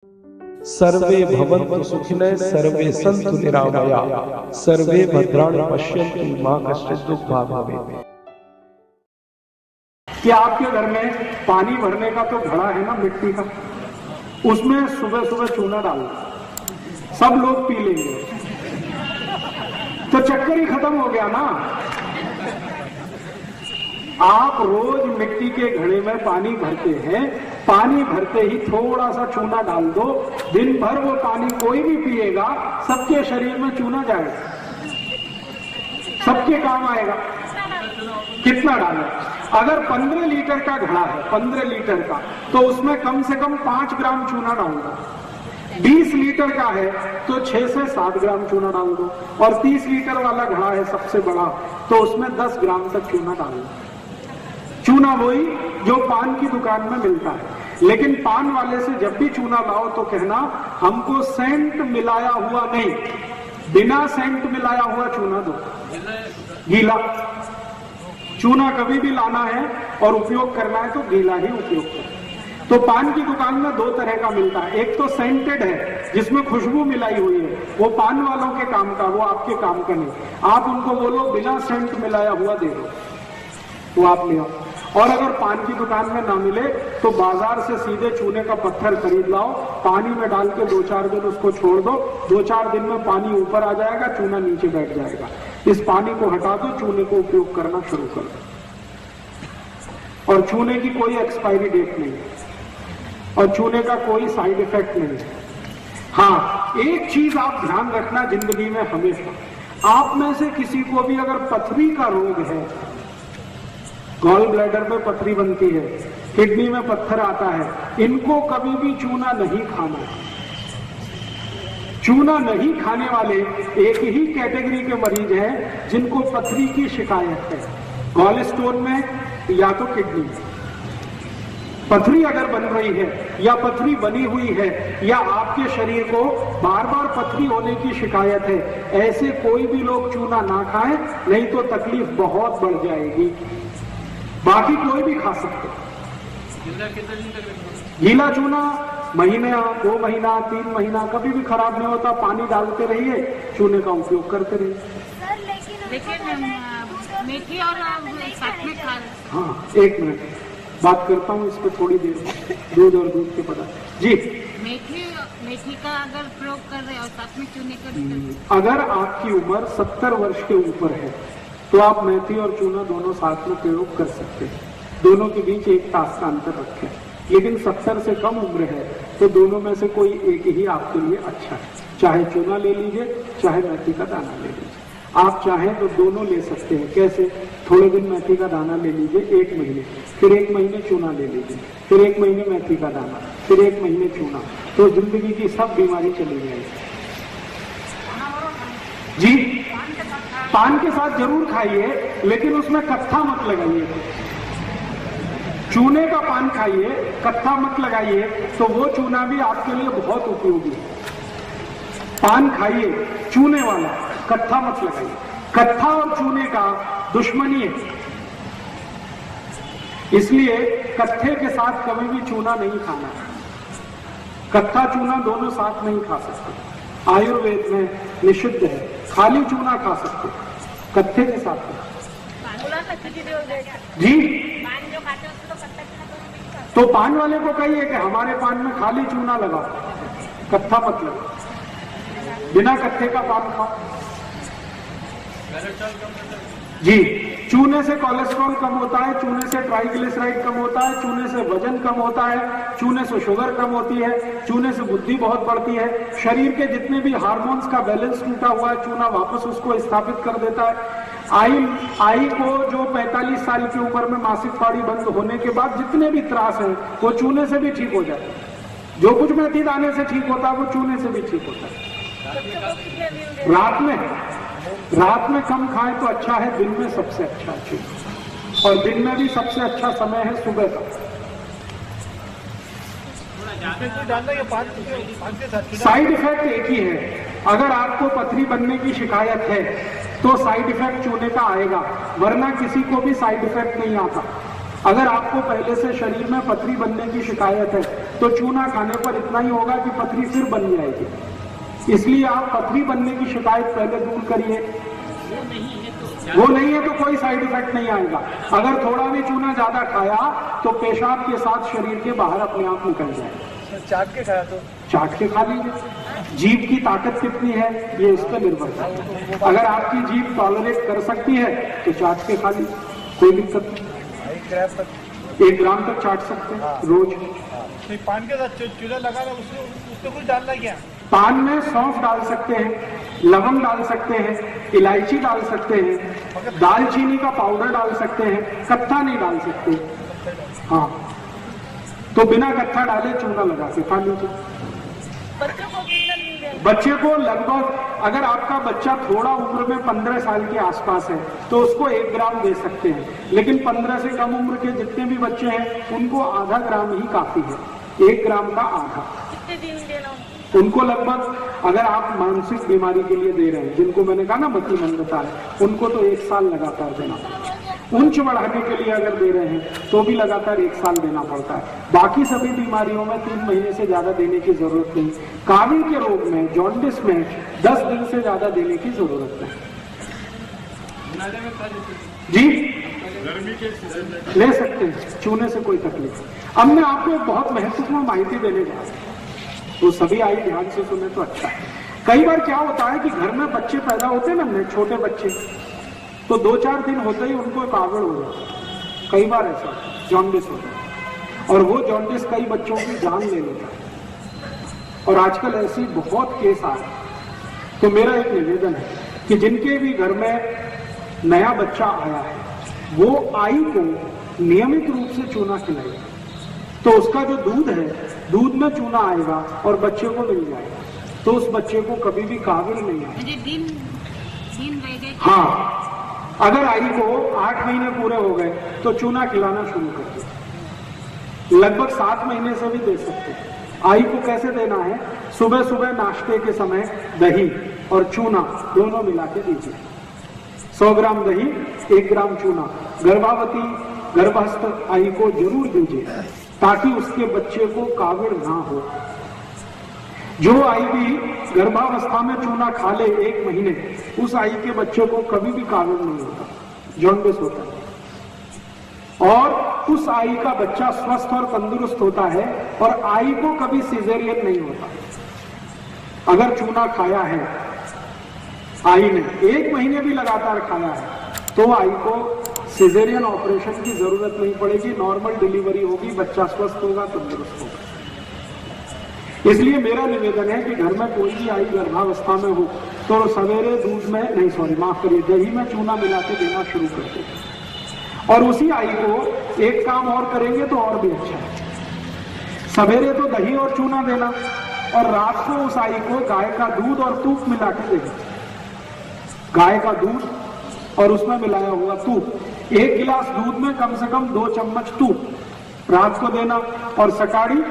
सर्वे भवन्तु सुखिनः सर्वे सन्तु निरामया सर्वे भद्राणि पश्यन्तु मा कश्चित् दुःखभाग् भवेत्। कि आपके घर में पानी भरने का तो घड़ा है ना मिट्टी का, उसमें सुबह सुबह चूना डाल दो, सब लोग पी लेंगे तो चक्कर ही खत्म हो गया ना। आप रोज मिट्टी के घड़े में पानी भरते हैं, पानी भरते ही थोड़ा सा चूना डाल दो, दिन भर वो पानी कोई भी पिएगा, सबके शरीर में चूना जाएगा, सबके काम आएगा। कितना डालें? अगर 15 लीटर का घड़ा है, 15 लीटर का, तो उसमें कम से कम 5 ग्राम चूना डाल दो। 20 लीटर का है तो 6 से 7 ग्राम चूना डाल दो, और 30 लीटर वाला घड़ा है सबसे बड़ा, तो उसमें 10 ग्राम तक चूना डाल दो। चूना वही जो पान की दुकान में मिलता है, लेकिन पान वाले से जब भी चूना लाओ तो कहना हमको सेंट मिलाया हुआ नहीं, बिना सेंट मिलाया हुआ चूना दो, गीला चूना कभी भी लाना है और उपयोग करना है तो गीला ही उपयोग करें। तो पान की दुकान में 2 तरह का मिलता है, एक तो सेंटेड है जिसमें खुशबू मिलाई हुई है, वो पान वालों के काम का, वो आपके काम का नहीं। आप उनको बोलो बिना सेंट मिलाया हुआ दे दो, वो आप ले आओ। और अगर पान की दुकान में ना मिले तो बाजार से सीधे चूने का पत्थर खरीद लाओ, पानी में डाल के 2-4 दिन उसको छोड़ दो, 2-4 दिन में पानी ऊपर आ जाएगा, चूना नीचे बैठ जाएगा। इस पानी को हटा दो, चूने को उपयोग करना शुरू कर दो। और चूने की कोई एक्सपायरी डेट नहीं है और चूने का कोई साइड इफेक्ट नहीं है। हाँ, एक चीज आप ध्यान रखना जिंदगी में हमेशा, आप में से किसी को भी अगर पथरी का रोग है, गॉल ब्लैडर में पथरी बनती है, किडनी में पत्थर आता है, इनको कभी भी चूना नहीं खाना है। चूना नहीं खाने वाले एक ही कैटेगरी के मरीज हैं जिनको पथरी की शिकायत है, गॉल स्टोन में या तो किडनी। पथरी अगर बन रही है या पथरी बनी हुई है या आपके शरीर को बार बार पथरी होने की शिकायत है, ऐसे कोई भी लोग चूना ना खाएं, नहीं तो तकलीफ बहुत बढ़ जाएगी। बाकी कोई भी खा सकते। गीला चूना महीने 2 महीना 3 महीना कभी भी खराब नहीं होता, पानी डालते रहिए, चूने का उपयोग करते रहिए। लेकिन मेथी और साथ में खा। हाँ, 1 मिनट बात करता हूँ इस पर थोड़ी देर, दूध और दूध के पदार्थ। जी, मेथी का अगर प्रयोग कर रहे और साथ में चूने का, अगर आपकी उम्र 70 वर्ष के ऊपर है तो आप मेथी और चूना दोनों साथ में प्रयोग कर सकते हैं। दोनों के बीच 1 तास का अंतर रखें। लेकिन 70 से कम उम्र है तो दोनों में से कोई एक ही आपके लिए अच्छा है। चाहे चूना ले लीजिए, चाहे मेथी का दाना ले लीजिए। आप चाहें तो दोनों ले सकते हैं। कैसे? थोड़े दिन मेथी का दाना ले लीजिए 1 महीने, फिर 1 महीने चूना ले लीजिए, फिर 1 महीने मेथी का दाना, फिर 1 महीने चूना, तो जिंदगी की सब बीमारी चली जाएगी। जी, पान के साथ जरूर खाइए, लेकिन उसमें कत्था मत लगाइए। चूने का पान खाइए, कत्था मत लगाइए, तो वो चूना भी आपके लिए बहुत उपयोगी है। पान खाइए चूने वाला, कत्था मत लगाइए। कत्था और चूने का दुश्मनी है, इसलिए कत्थे के साथ कभी भी चूना नहीं खाना। कत्था चूना दोनों साथ नहीं खा सकते। आयुर्वेद में निषिद्ध है, खाली चूना खा सकते, कत्थे के साथ। जी, तो पान वाले को कहिए कि हमारे पान में खाली चूना लगाओ, कत्था मत लगाओ, बिना कत्थे का पान खाओ। जी, चूने से कोलेस्ट्रॉल कम होता है, चूने से ट्राइग्लिसराइड कम होता है, चूने से वजन कम होता है, चूने से शुगर कम होती है, चूने से बुद्धि बहुत बढ़ती है। शरीर के जितने भी हार्मोन्स का बैलेंस टूटा हुआ है, चूना वापस उसको स्थापित कर देता है। आई को जो 45 साल की उम्र में मासिक पानी बंद होने के बाद जितने भी त्रास है वो चूने से भी ठीक हो जाता है। जो कुछ मेथी दाने से ठीक होता है वो चूने से भी ठीक होता है। रात में कम खाएं तो अच्छा है, दिन में सबसे अच्छा चीज, और दिन में भी सबसे अच्छा समय है सुबह का। साइड इफेक्ट एक ही है। अगर आपको पथरी बनने की शिकायत है तो साइड इफेक्ट चूने का आएगा, वरना किसी को भी साइड इफेक्ट नहीं आता। अगर आपको पहले से शरीर में पथरी बनने की शिकायत है तो चूना खाने पर इतना ही होगा कि पथरी फिर बन जाएगी। इसलिए आप पथरी बनने की शिकायत पहले दूर करिए। वो नहीं है तो कोई साइड इफेक्ट नहीं आएगा। अगर थोड़ा भी चूना ज्यादा खाया तो पेशाब के साथ शरीर के बाहर अपने आप निकल जाएगा। चाट के खाया तो चाट के खा लीजिए। जीभ की ताकत कितनी है ये इस पर निर्भर करता है। अगर आपकी जीभ टॉलरेट कर सकती है तो चाट के खा लीजिए, कोई दिक्कत नहीं। 1 ग्राम तक चाट सकते हैं रोज। पान के साथ चूल्हा लगा रहा उसको कुछ डालना क्या? पान में सौंफ डाल सकते हैं, लवंग डाल सकते हैं, इलायची डाल सकते हैं, दालचीनी का पाउडर डाल सकते हैं, कत्था नहीं डाल सकते। हाँ, तो बिना कत्था डाले चूना लगा के खा लीजिए। बच्चे को लगभग, अगर आपका बच्चा थोड़ा उम्र में 15 साल के आसपास है तो उसको 1 ग्राम दे सकते हैं, लेकिन 15 से कम उम्र के जितने भी बच्चे हैं उनको आधा ग्राम ही काफी है। 1 ग्राम का आधा। उनको लगभग, अगर आप मानसिक बीमारी के लिए दे रहे हैं, जिनको मैंने कहा ना मतिमंदता है, उनको तो 1 साल लगातार देना। ऊंच बढ़ाने के लिए अगर दे रहे हैं तो भी लगातार 1 साल देना पड़ता है। बाकी सभी बीमारियों में 3 महीने से ज्यादा देने की जरूरत नहीं। कावी के रोग में, जॉन्डिस में 10 दिन से ज्यादा देने की जरूरत नहीं। जी गर्मी के सीजन में ले सकते हैं, चूने से कोई तकलीफ। अब मैं आपको एक बहुत महत्वपूर्ण माहिती देने जा रहा हूं, तो सभी आई ध्यान से सुने तो अच्छा है। कई बार क्या होता है कि घर में बच्चे पैदा होते हैं ना, छोटे बच्चे, तो 2-4 दिन होते ही उनको कावड़ हो जाता है। कई बार ऐसा जॉन्डिस होता है और वो जॉन्डिस कई बच्चों की जान ले लेता है और आजकल ऐसी बहुत केस आ रहे हैं। तो मेरा एक निवेदन है कि जिनके भी घर में नया बच्चा आया है वो आई को नियमित रूप से चूना खिलाए, तो उसका जो दूध है, दूध में चूना आएगा और बच्चे को मिल जाएगा, तो उस बच्चे को कभी भी काबिल नहीं आएगा। हाँ, अगर आई को 8 महीने पूरे हो गए तो चूना खिलाना शुरू कर दो। लगभग 7 महीने से भी दे सकते हैं। आई को कैसे देना है? सुबह सुबह नाश्ते के समय दही और चूना दोनों मिला के दीजिए। 100 ग्राम दही, 1 ग्राम चूना गर्भवती गर्भस्थ आई को जरूर दीजिए ताकि उसके बच्चे को काविड़ ना हो। जो आई भी गर्भावस्था में चूना खा ले 1 महीने, उस आई के बच्चे को कभी भी काविड़ नहीं होता, जॉन्डिस होता है। और उस आई का बच्चा स्वस्थ और तंदुरुस्त होता है और आई को कभी सिजेरियन नहीं होता। अगर चूना खाया है आई ने, 1 महीने भी लगातार खाया है, तो आई को सिजेरियन ऑपरेशन की जरूरत नहीं पड़ेगी, नॉर्मल डिलीवरी होगी, बच्चा स्वस्थ होगा, तंदुरुस्त होगा। इसलिए मेरा निवेदन है कि घर में कोई भी आई गर्भावस्था में हो तो सवेरे दूध में माफ करिए, दही में चूना मिला के देना शुरू कर दें। और उसी आई को एक काम और करेंगे तो और भी अच्छा है। सवेरे तो दही और चूना देना और रात को उस आई को गाय का दूध और तूप मिला के देना। गाय का दूध और उसमें मिलाया हुआ तूप, 1 गिलास दूध में कम से कम 2 चम्मच तूप रात को देना और सकाड़ी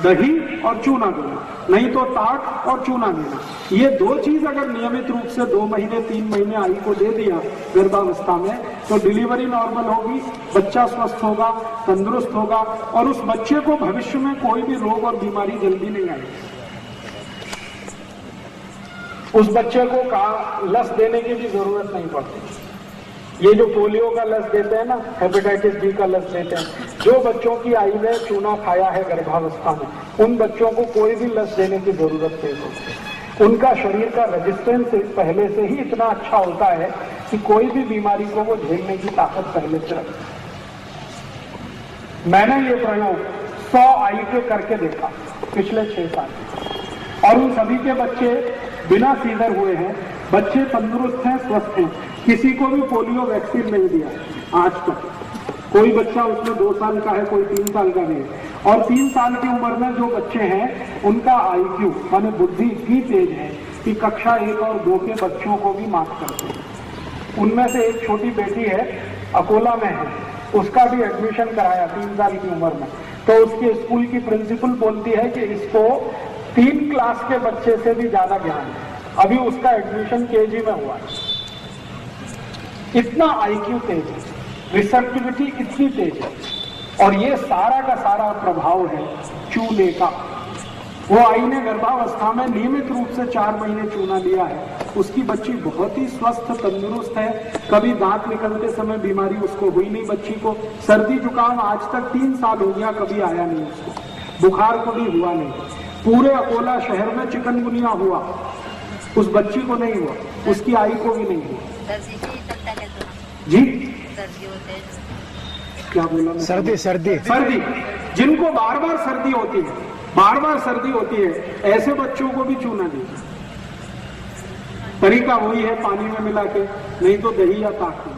दही और चूना देना, नहीं तो ताक और चूना देना। ये 2 चीज अगर नियमित रूप से 2 महीने 3 महीने आई को दे दिया गर्भावस्था में, तो डिलीवरी नॉर्मल होगी, बच्चा स्वस्थ होगा, तंदुरुस्त होगा और उस बच्चे को भविष्य में कोई भी रोग और बीमारी जल्दी नहीं आएगी। उस बच्चे को लस देने की भी जरूरत नहीं पड़ती। ये जो पोलियो का लस देते हैं ना, हेपेटाइटिस बी का लस देते हैं, जो बच्चों की आई ने चूना खाया है गर्भावस्था में, उन बच्चों को कोई भी लस देने की जरूरत नहीं होती। उनका शरीर का रेजिस्टेंस पहले से ही इतना अच्छा होता है कि कोई भी बीमारी को वो झेलने की ताकत पहले से रखते हैं। मैंने ये प्रयोग 100 आई के करके देखा पिछले 6 साल और उन सभी के बच्चे बिना सीजर हुए हैं, बच्चे तंदुरुस्त हैं, स्वस्थ हैं। किसी को भी पोलियो वैक्सीन नहीं दिया आज तक। कोई बच्चा उसमें 2 साल का है, कोई 3 साल का भी है। और 3 साल की उम्र में जो बच्चे हैं उनका IQ माने बुद्धि इतनी तेज है कि कक्षा 1 और 2 के बच्चों को भी मात करते हैं। उनमें से एक छोटी बेटी है, अकोला में है, उसका भी एडमिशन कराया 3 साल की उम्र में, तो उसके स्कूल की प्रिंसिपल बोलती है कि इसको 3 क्लास के बच्चे से भी ज्यादा ज्ञान है। अभी उसका एडमिशन KG में हुआ है। इतना IQ तेज है, रिसेप्टिविटी इतनी तेज है। और ये सारा का सारा प्रभाव है चूने का। वो आई ने गर्भावस्था में नियमित रूप से 4 महीने चूना लिया है, उसकी बच्ची बहुत ही स्वस्थ तंदुरुस्त है, कभी दांत निकलते समय बीमारी उसको हुई नहीं। बच्ची को सर्दी जुकाम आज तक 3 साल हो गया, कभी आया नहीं उसको, बुखार को भी हुआ नहीं। पूरे अकोला शहर में चिकनगुनिया हुआ, उस बच्ची को नहीं हुआ, उसकी आई को भी नहीं हुआ। जी क्या बोला? सर्दी सर्दी सर्दी, जिनको बार बार सर्दी होती है, बार बार सर्दी होती है, ऐसे बच्चों को भी चूना दीजिए। तरीका वही है, पानी में मिला के, नहीं तो दही या ताक में।